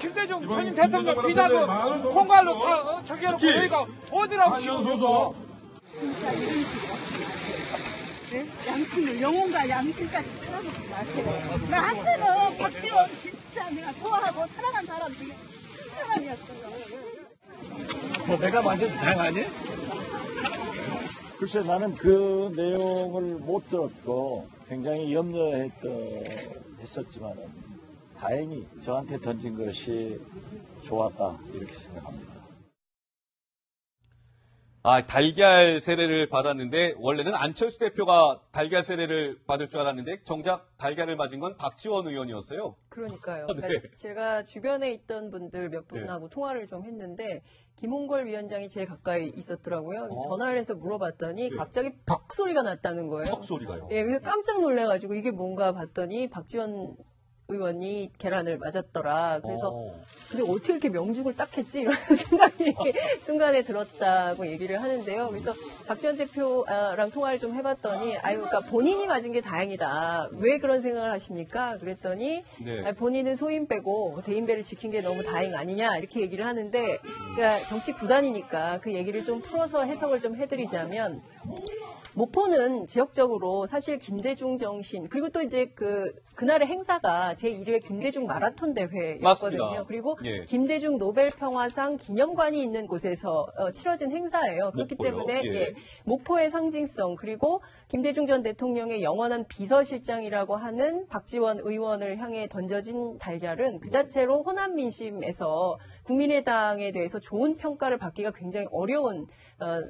김대중 전임 대통령 비자도 콩갈로 다 저기 해놓고 여기가 어디라고 지금 소소. 진짜 이런 식으로 양심을 영혼과 양심까지 풀어놓지 마세요. 나한테는 박지원 진짜 내가 좋아하고 사랑한 사람 중에 큰 사람이었어요. 내가 만져서 당하니? 글쎄 나는 그 내용을 못 들었고 굉장히 염려했었지만 다행히 저한테 던진 것이 좋았다 이렇게 생각합니다. 달걀 세례를 받았는데 원래는 안철수 대표가 달걀 세례를 받을 줄 알았는데 정작 달걀을 맞은 건 박지원 의원이었어요. 그러니까요. 네. 그러니까 제가 주변에 있던 분들 몇 분하고 통화를 좀 했는데 김홍걸 위원장이 제일 가까이 있었더라고요. 전화를 해서 물어봤더니 갑자기 퍽 소리가 났다는 거예요. 퍽 소리가요? 예, 그래서 깜짝 놀래가지고 이게 뭔가 봤더니 박지원 의원이 계란을 맞았더라. 그래서 근데 어떻게 이렇게 명중을 딱 했지? 이런 생각이 순간에 들었다고 얘기를 하는데요. 그래서 박지원 대표랑 통화를 좀 해봤더니 그러니까 본인이 맞은 게 다행이다. 왜 그런 생각을 하십니까? 그랬더니 본인은 소인 빼고 대인배를 지킨 게 너무 다행 아니냐 이렇게 얘기를 하는데 그러니까 정치 구단이니까 그 얘기를 좀 풀어서 해석을 좀 해드리자면 목포는 지역적으로 사실 김대중 정신 그리고 또 이제 그날의 행사가 제1회 김대중 마라톤 대회였거든요. 맞습니다. 그리고 예. 김대중 노벨 평화상 기념관이 있는 곳에서 치러진 행사예요. 그렇기 목포요? 때문에 예. 목포의 상징성 그리고 김대중 전 대통령의 영원한 비서실장이라고 하는 박지원 의원을 향해 던져진 달걀은 그 자체로 호남 민심에서 국민의당에 대해서 좋은 평가를 받기가 굉장히 어려운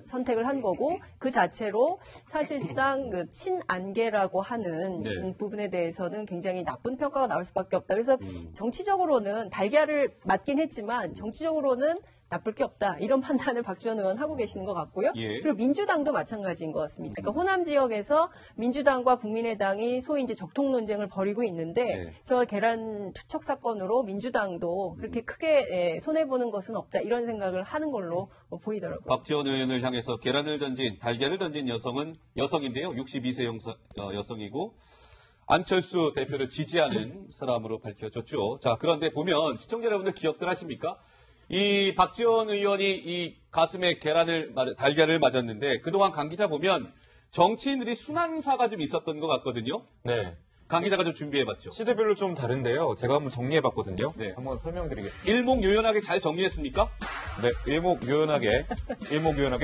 선택을 한 거고 그 자체로 사실상 그 친안계라고 하는 부분에 대해서는 굉장히 나쁜 평가가 나올 수밖에 없다. 그래서 정치적으로는 달걀을 맞긴 했지만 정치적으로는 나쁠 게 없다. 이런 판단을 박지원 의원 하고 계시는 것 같고요. 그리고 민주당도 마찬가지인 것 같습니다. 그러니까 호남 지역에서 민주당과 국민의당이 소위 이제 적통 논쟁을 벌이고 있는데 저 계란 투척 사건으로 민주당도 그렇게 크게 손해보는 것은 없다. 이런 생각을 하는 걸로 보이더라고요. 박지원 의원을 향해서 달걀을 던진 여성은 여성인데요. 62세 여성이고 안철수 대표를 지지하는 사람으로 밝혀졌죠. 자, 그런데 보면 시청자 여러분들 기억들 하십니까? 이 박지원 의원이 이 가슴에 달걀을 맞았는데 그동안 강 기자 보면 정치인들이 순환사가 좀 있었던 것 같거든요. 네. 강 기자가 좀 준비해봤죠. 시대별로 좀 다른데요. 제가 한번 정리해봤거든요. 네. 한번 설명드리겠습니다. 일목요연하게 잘 정리했습니까? 네. 일목요연하게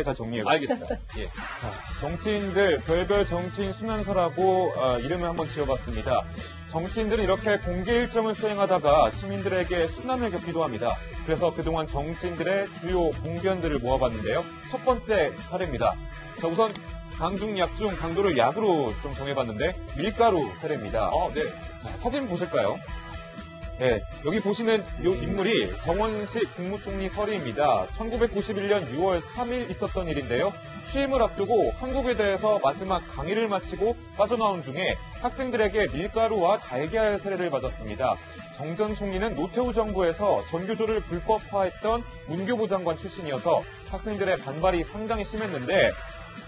잘 정리해봤습니다. 알겠습니다. 예. 자, 정치인들, 별별 정치인 순환사라고 이름을 한번 지어봤습니다. 정치인들은 이렇게 공개 일정을 수행하다가 시민들에게 순환을 겪기도 합니다. 그래서 그동안 정치인들의 주요 봉변들을 모아봤는데요. 첫 번째 사례입니다. 자, 우선 강중, 약중, 강도를 약으로 좀 정해봤는데 밀가루 사례입니다. 네. 자, 사진 보실까요? 네, 여기 보시는 이 인물이 정원식 국무총리 서리입니다. 1991년 6월 3일 있었던 일인데요. 취임을 앞두고 한국에 대해서 마지막 강의를 마치고 빠져나온 중에 학생들에게 밀가루와 달걀 세례를 받았습니다. 정 전 총리는 노태우 정부에서 전교조를 불법화했던 문교부 장관 출신이어서 학생들의 반발이 상당히 심했는데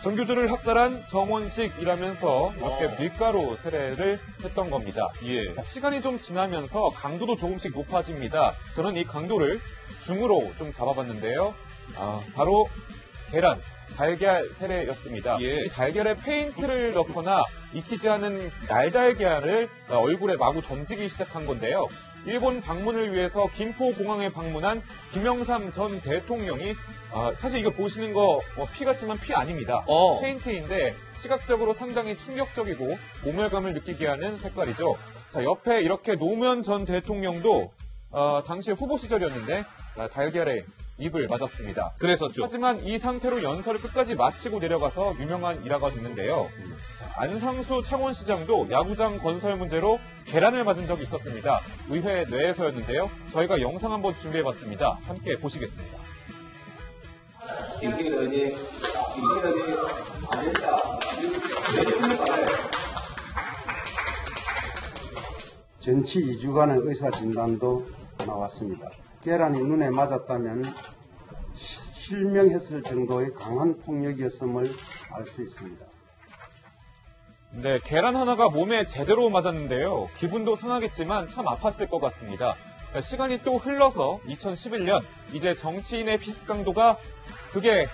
전교조를 학살한 정원식이라면서 이렇게 밀가루 세례를 했던 겁니다. 시간이 좀 지나면서 강도도 조금씩 높아집니다. 저는 이 강도를 중으로 좀 잡아봤는데요. 바로 달걀 세례였습니다. 이 달걀에 페인트를 넣거나 익히지 않은 날달걀을 얼굴에 마구 던지기 시작한 건데요. 일본 방문을 위해서 김포공항에 방문한 김영삼 전 대통령이 사실 이거 보시는 거 피 같지만 피 아닙니다. 페인트인데 시각적으로 상당히 충격적이고 모멸감을 느끼게 하는 색깔이죠. 자, 옆에 이렇게 노무현 전 대통령도 당시 후보 시절이었는데 달걀에 입을 맞았습니다. 그랬었죠. 하지만 이 상태로 연설을 끝까지 마치고 내려가서 유명한 일화가 됐는데요. 안상수 창원시장도 야구장 건설 문제로 계란을 맞은 적이 있었습니다. 의회 내에서였는데요. 저희가 영상 한번 준비해봤습니다. 함께 보시겠습니다. 전치 2주간의 의사 진단도 나왔습니다. 계란이 눈에 맞았다면 실명했을 정도의 강한 폭력이었음을 알 수 있습니다. 네, 계란 하나가 몸에 제대로 맞았는데요. 기분도 상하겠지만 참 아팠을 것 같습니다. 시간이 또 흘러서 2011년 이제 정치인의 피습 강도가 극에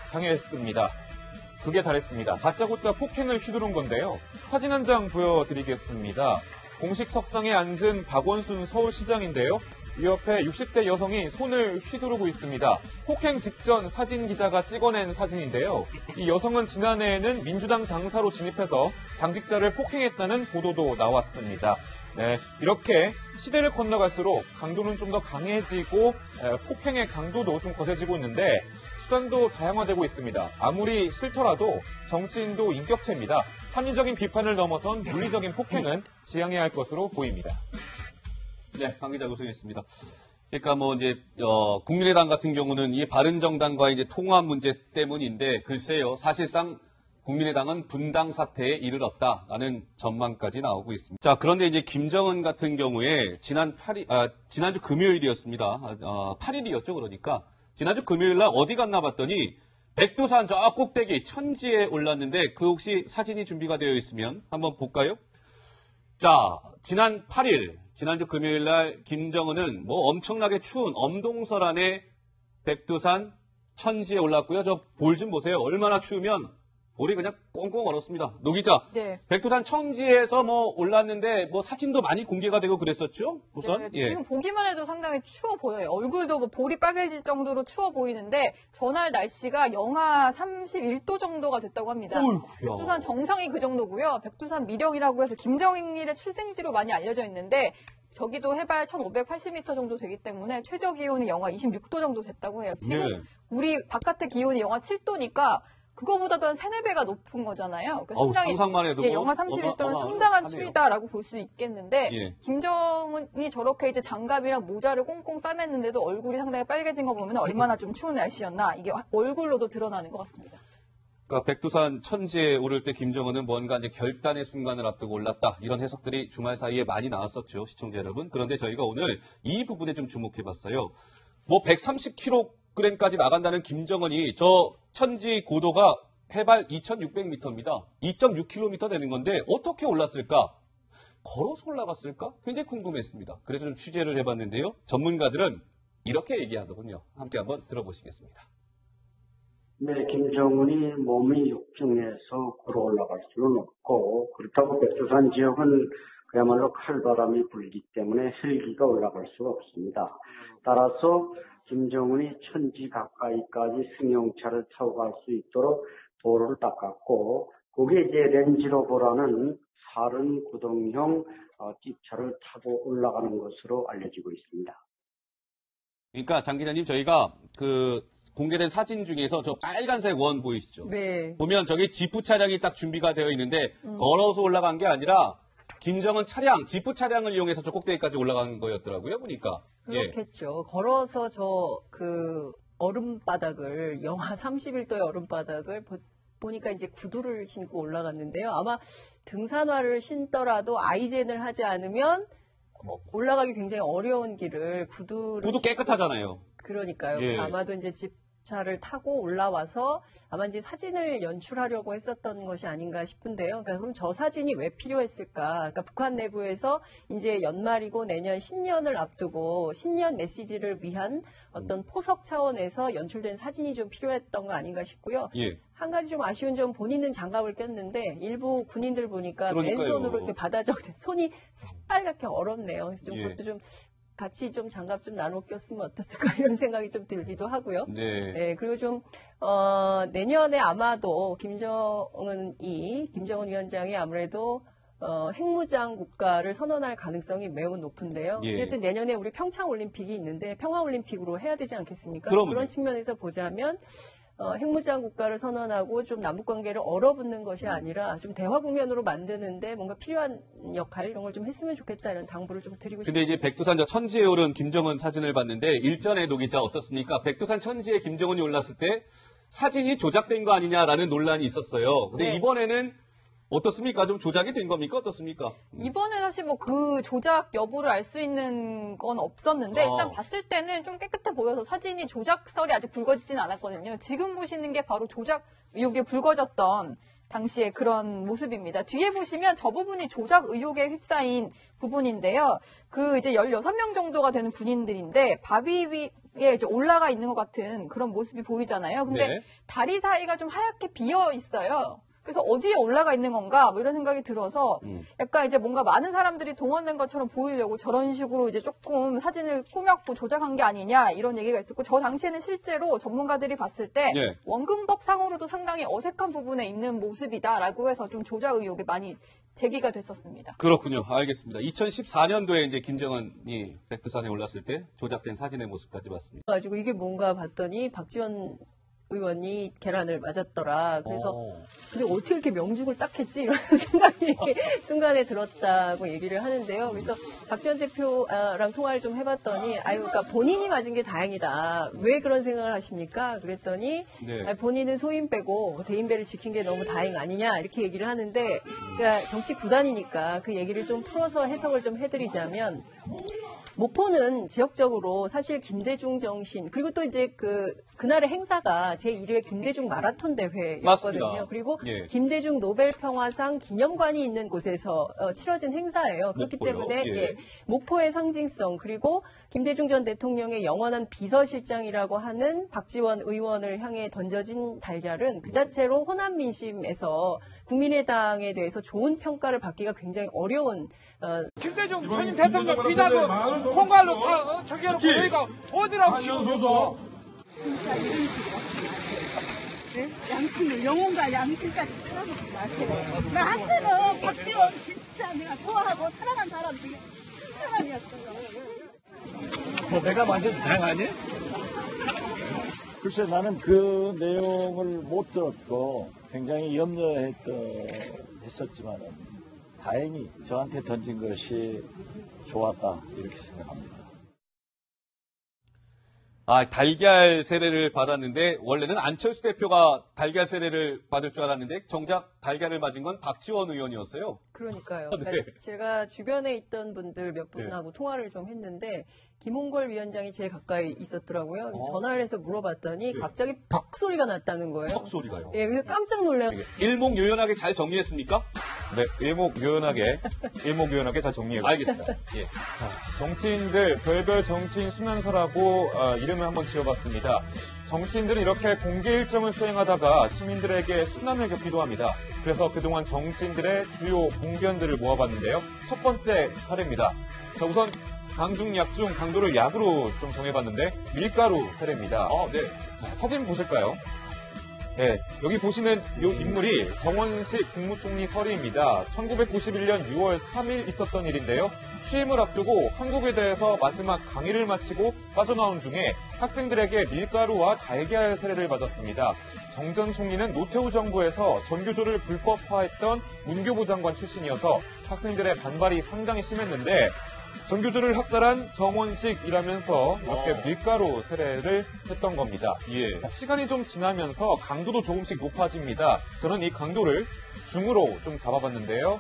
달했습니다. 다짜고짜 폭행을 휘두른 건데요. 사진 한 장 보여드리겠습니다. 공식 석상에 앉은 박원순 서울시장인데요. 이 옆에 60대 여성이 손을 휘두르고 있습니다. 폭행 직전 사진 기자가 찍어낸 사진인데요. 이 여성은 지난해에는 민주당 당사로 진입해서 당직자를 폭행했다는 보도도 나왔습니다. 네, 이렇게 시대를 건너갈수록 강도는 좀 더 강해지고 폭행의 강도도 좀 거세지고 있는데 수단도 다양화되고 있습니다. 아무리 싫더라도 정치인도 인격체입니다. 합리적인 비판을 넘어선 물리적인 폭행은 지양해야 할 것으로 보입니다. 네, 강 기자 고생했습니다. 그러니까 뭐 이제 국민의당 같은 경우는 이 바른정당과의 이제 통합 문제 때문인데 글쎄요, 사실상 국민의당은 분당 사태에 이르렀다라는 전망까지 나오고 있습니다. 자, 그런데 이제 김정은 같은 경우에 지난주 금요일이었습니다. 8일이었죠, 그러니까. 지난주 금요일 날 어디 갔나 봤더니 백두산 저 꼭대기 천지에 올랐는데 그 혹시 사진이 준비가 되어 있으면 한번 볼까요? 자, 지난 8일, 지난주 금요일 날 김정은은 뭐 엄청나게 추운 엄동설 백두산 천지에 올랐고요. 저 볼 좀 보세요. 얼마나 추우면 볼이 그냥 꽁꽁 얼었습니다. 노 기자, 네. 백두산 천지에서 뭐 올랐는데 뭐 사진도 많이 공개가 되고 그랬었죠? 우선 네, 지금 보기만 해도 상당히 추워 보여요. 얼굴도 뭐 볼이 빨개질 정도로 추워 보이는데 전날 날씨가 영하 31도 정도가 됐다고 합니다. 어이구야. 백두산 정상이 그 정도고요. 백두산 미령이라고 해서 김정일의 출생지로 많이 알려져 있는데 저기도 해발 1580m 정도 되기 때문에 최저 기온이 영하 26도 정도 됐다고 해요. 지금 네. 우리 바깥의 기온이 영하 7도니까 그거보다도 한 3-4배가 높은 거잖아요. 그러니까 어우, 상상만 해도 예, 뭐 영하 31도는 상당한 어마어마하네요. 추위다라고 볼 수 있겠는데 예. 김정은이 저렇게 이제 장갑이랑 모자를 꽁꽁 싸맸는데도 얼굴이 상당히 빨개진 거 보면 얼마나 좀 추운 날씨였나 이게 얼굴로도 드러나는 것 같습니다. 그러니까 백두산 천지에 오를 때 김정은은 뭔가 이제 결단의 순간을 앞두고 올랐다. 이런 해석들이 주말 사이에 많이 나왔었죠, 시청자 여러분. 그런데 저희가 오늘 이 부분에 좀 주목해봤어요. 뭐 130kg까지 나간다는 김정은이 저 천지 고도가 해발 2,600m입니다. 2.6km 되는 건데 어떻게 올랐을까? 걸어서 올라갔을까? 굉장히 궁금했습니다. 그래서 좀 취재를 해봤는데요. 전문가들은 이렇게 얘기하더군요. 함께 한번 들어보시겠습니다. 네, 김정은이 몸이 육중해서 걸어 올라갈 수는 없고 그렇다고 백두산 지역은 그야말로 칼바람이 불기 때문에 헬기가 올라갈 수가 없습니다. 따라서 김정은이 천지 가까이까지 승용차를 타고 갈 수 있도록 도로를 닦았고 거기에 이제 렌지로버라는 사른 구동형 찝차를 타고 올라가는 것으로 알려지고 있습니다. 그러니까 장 기자님, 저희가 그 공개된 사진 중에서 저 빨간색 원 보이시죠? 네. 보면 저기 지프 차량이 딱 준비가 되어 있는데 걸어서 올라간 게 아니라 김정은 차량, 지프 차량을 이용해서 저 꼭대기까지 올라간 거였더라고요, 보니까. 그렇겠죠. 걸어서 저 그 얼음바닥을 영하 31도의 얼음바닥을 보니까 이제 구두를 신고 올라갔는데요. 아마 등산화를 신더라도 아이젠을 하지 않으면 올라가기 굉장히 어려운 길을 구두 깨끗하잖아요. 그러니까요. 예. 아마도 이제 집차를 타고 올라와서 아마 이제 사진을 연출하려고 했었던 것이 아닌가 싶은데요. 그러니까 그럼 저 사진이 왜 필요했을까? 그러니까 북한 내부에서 이제 연말이고 내년 신년을 앞두고 신년 메시지를 위한 어떤 포석 차원에서 연출된 사진이 좀 필요했던 거 아닌가 싶고요. 예. 한 가지 좀 아쉬운 점, 본인은 장갑을 꼈는데 일부 군인들 보니까 그러니까요. 맨손으로 이렇게 받아적대 손이 새빨갛게 얼었네요. 그래서 좀 예. 그것도 좀 같이 좀 장갑 좀 나눠 꼈으면 어땠을까 이런 생각이 좀 들기도 하고요. 네. 네, 그리고 좀 내년에 아마도 김정은 위원장이 아무래도 핵무장 국가를 선언할 가능성이 매우 높은데요. 예. 어쨌든 내년에 우리 평창 올림픽이 있는데 평화 올림픽으로 해야 되지 않겠습니까? 그럼요. 그런 측면에서 보자면 핵무장 국가를 선언하고 좀 남북 관계를 얼어붙는 것이 아니라 좀 대화 국면으로 만드는데 뭔가 필요한 역할 이런 걸 좀 했으면 좋겠다 이런 당부를 좀 드리고 싶습니다. 근데 이제 백두산 저 천지에 오른 김정은 사진을 봤는데 일전에 노 기자 어떻습니까? 백두산 천지에 김정은이 올랐을 때 사진이 조작된 거 아니냐라는 논란이 있었어요. 근데 네. 이번에는 어떻습니까? 좀 조작이 된 겁니까? 어떻습니까? 이번에 사실 뭐 그 조작 여부를 알 수 있는 건 없었는데 일단 봤을 때는 좀 깨끗해 보여서 사진이 조작설이 아직 불거지진 않았거든요. 지금 보시는 게 바로 조작 의혹이 불거졌던 당시에 그런 모습입니다. 뒤에 보시면 저 부분이 조작 의혹에 휩싸인 부분인데요. 그 이제 16명 정도가 되는 군인들인데 바위 위에 이제 올라가 있는 것 같은 그런 모습이 보이잖아요. 근데 네. 다리 사이가 좀 하얗게 비어 있어요. 그래서 어디에 올라가 있는 건가 뭐 이런 생각이 들어서 약간 이제 뭔가 많은 사람들이 동원된 것처럼 보이려고 저런 식으로 이제 조금 사진을 꾸몄고 조작한 게 아니냐 이런 얘기가 있었고 저 당시에는 실제로 전문가들이 봤을 때 예. 원근법 상으로도 상당히 어색한 부분에 있는 모습이다라고 해서 좀 조작 의혹이 많이 제기가 됐었습니다. 그렇군요. 알겠습니다. 2014년도에 이제 김정은이 백두산에 올랐을 때 조작된 사진의 모습까지 봤습니다. 가지고 이게 뭔가 봤더니 박지원 의원이 계란을 맞았더라. 그래서 근데 어떻게 이렇게 명중을 딱 했지? 이런 생각이 순간에 들었다고 얘기를 하는데요. 그래서 박지원 대표랑 통화를 좀 해봤더니 그러니까 본인이 맞은 게 다행이다. 왜 그런 생각을 하십니까? 그랬더니 네. 본인은 소인 빼고 대인배를 지킨 게 너무 다행 아니냐 이렇게 얘기를 하는데 그러니까 정치 구단이니까 그 얘기를 좀 풀어서 해석을 좀 해드리자면 목포는 지역적으로 사실 김대중 정신 그리고 또 이제 그날의 행사가 제1회 김대중 마라톤 대회였거든요. 맞습니다. 그리고 예. 김대중 노벨 평화상 기념관이 있는 곳에서 치러진 행사예요. 그렇기 목포요? 때문에 예. 목포의 상징성 그리고 김대중 전 대통령의 영원한 비서실장이라고 하는 박지원 의원을 향해 던져진 달걀은 그 자체로 호남 민심에서 국민의당에 대해서 좋은 평가를 받기가 굉장히 어려운 김대중 전임 대통령 비자금 콩갈로 다 저기 해놓고 여기가 어디라고 지금 그래서 진짜 이런 식으로 네? 양심을 영혼과 양심까지 끊어놓지 마세요. 나 한때는 박지원 진짜 내가 좋아하고 사랑한 사람 중에 큰 사람이었어요. 내가 만져서 당하니? 글쎄 나는 그 내용을 못 들었고 굉장히 염려했었지만 다행히 저한테 던진 것이 좋았다 이렇게 생각합니다. 달걀 세례를 받았는데 원래는 안철수 대표가 달걀 세례를 받을 줄 알았는데 정작 달걀을 맞은 건 박지원 의원이었어요. 그러니까요. 네. 그러니까 제가 주변에 있던 분들 몇 분하고 통화를 좀 했는데 김홍걸 위원장이 제일 가까이 있었더라고요. 전화를 해서 물어봤더니 갑자기 퍽 소리가 났다는 거예요. 턱 소리가요. 예, 그래서 깜짝 놀래요. 일목요연하게 잘 정리했습니까? 네, 일목요연하게 잘 정리해봤습니다. 알겠습니다. 예. 자, 정치인들 별별 정치인 수면서라고 이름을 한번 지어봤습니다. 정치인들은 이렇게 공개 일정을 수행하다가 시민들에게 순환을 겪기도 합니다. 그래서 그동안 정치인들의 주요 봉변들을 모아봤는데요. 첫 번째 사례입니다. 자, 우선 강중, 약중, 강도를 약으로 좀 정해봤는데 밀가루 사례입니다. 네. 자, 사진 보실까요? 네, 여기 보시는 이 인물이 정원식 국무총리 서리입니다. 1991년 6월 3일 있었던 일인데요. 취임을 앞두고 한국에 대해서 마지막 강의를 마치고 빠져나온 중에 학생들에게 밀가루와 달걀 세례를 받았습니다. 정 전 총리는 노태우 정부에서 전교조를 불법화했던 문교부 장관 출신이어서 학생들의 반발이 상당히 심했는데 전교조를 학살한 정원식이라면서 이렇게 밀가루 세례를 했던 겁니다. 예. 시간이 좀 지나면서 강도도 조금씩 높아집니다. 저는 이 강도를 중으로 좀 잡아봤는데요.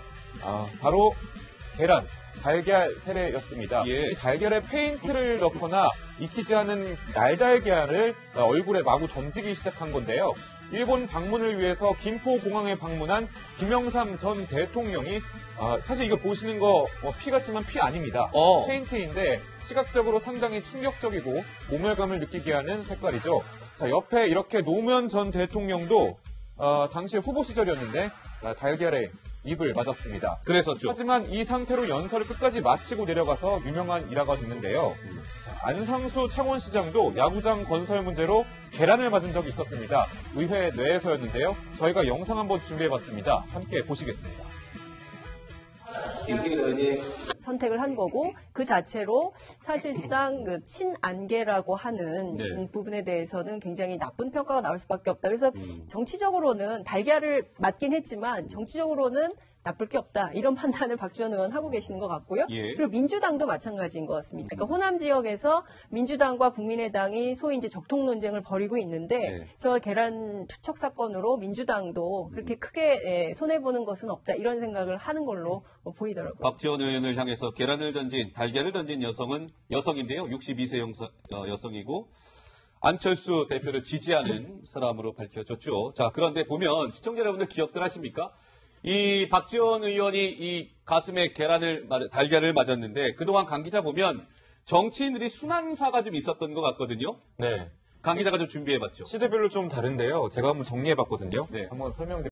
바로 계란, 달걀 세례였습니다. 예. 이 달걀에 페인트를 넣거나 익히지 않은 날달걀을 얼굴에 마구 던지기 시작한 건데요. 일본 방문을 위해서 김포공항에 방문한 김영삼 전 대통령이 사실 이거 보시는 거 피 같지만 피 아닙니다. 페인트인데 시각적으로 상당히 충격적이고 모멸감을 느끼게 하는 색깔이죠. 자, 옆에 이렇게 노무현 전 대통령도 당시 후보 시절이었는데 달걀에 입을 맞았습니다. 그랬었죠. 하지만 이 상태로 연설을 끝까지 마치고 내려가서 유명한 일화가 됐는데요. 자, 안상수 창원시장도 야구장 건설 문제로 계란을 맞은 적이 있었습니다. 의회 내에서였는데요. 저희가 영상 한번 준비해봤습니다. 함께 보시겠습니다. 선택을 한 거고 그 자체로 사실상 그 친안계라고 하는 부분에 대해서는 굉장히 나쁜 평가가 나올 수밖에 없다. 그래서 정치적으로는 달걀을 맞긴 했지만 정치적으로는 나쁠 게 없다. 이런 판단을 박지원 의원 하고 계시는 것 같고요. 예. 그리고 민주당도 마찬가지인 것 같습니다. 그러니까 호남 지역에서 민주당과 국민의당이 소위 이제 적통 논쟁을 벌이고 있는데 저 계란 투척 사건으로 민주당도 그렇게 크게 손해보는 것은 없다. 이런 생각을 하는 걸로 보이더라고요. 박지원 의원을 향해서 달걀을 던진 여성은 여성인데요. 62세 여성이고 안철수 대표를 지지하는 사람으로 밝혀졌죠. 자, 그런데 보면 시청자 여러분들 기억들 하십니까? 이 박지원 의원이 이 가슴에 달걀을 맞았는데 그동안 강 기자 보면 정치인들이 순환사가 좀 있었던 것 같거든요. 네. 강 기자가 좀 준비해봤죠. 시대별로 좀 다른데요. 제가 한번 정리해봤거든요. 네. 한번 설명드릴게요.